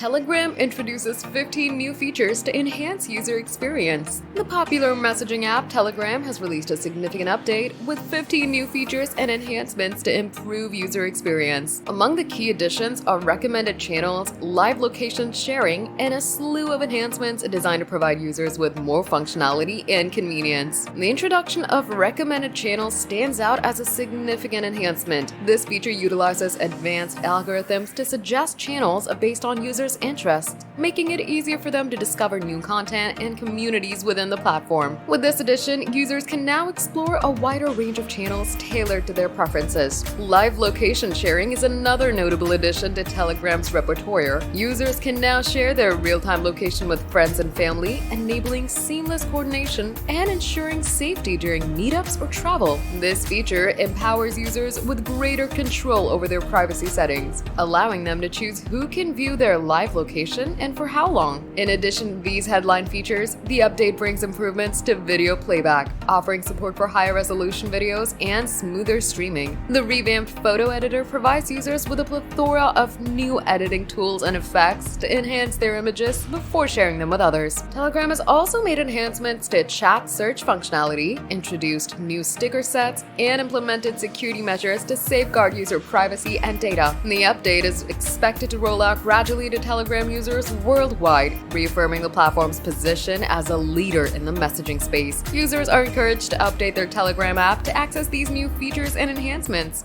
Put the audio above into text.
Telegram introduces 15 new features to enhance user experience. The popular messaging app Telegram has released a significant update with 15 new features and enhancements to improve user experience. Among the key additions are recommended channels, live location sharing, and a slew of enhancements designed to provide users with more functionality and convenience. The introduction of recommended channels stands out as a significant enhancement. This feature utilizes advanced algorithms to suggest channels based on users' interests, making it easier for them to discover new content and communities within the platform. With this addition, users can now explore a wider range of channels tailored to their preferences. Live location sharing is another notable addition to Telegram's repertoire. Users can now share their real-time location with friends and family, enabling seamless coordination and ensuring safety during meetups or travel. This feature empowers users with greater control over their privacy settings, allowing them to choose who can view their live location and for how long. In addition to these headline features, the update brings improvements to video playback, offering support for higher resolution videos and smoother streaming. The revamped photo editor provides users with a plethora of new editing tools and effects to enhance their images before sharing them with others. Telegram has also made enhancements to chat search functionality, introduced new sticker sets, and implemented security measures to safeguard user privacy and data. The update is expected to roll out gradually to Telegram users worldwide, reaffirming the platform's position as a leader in the messaging space. Users are encouraged to update their Telegram app to access these new features and enhancements.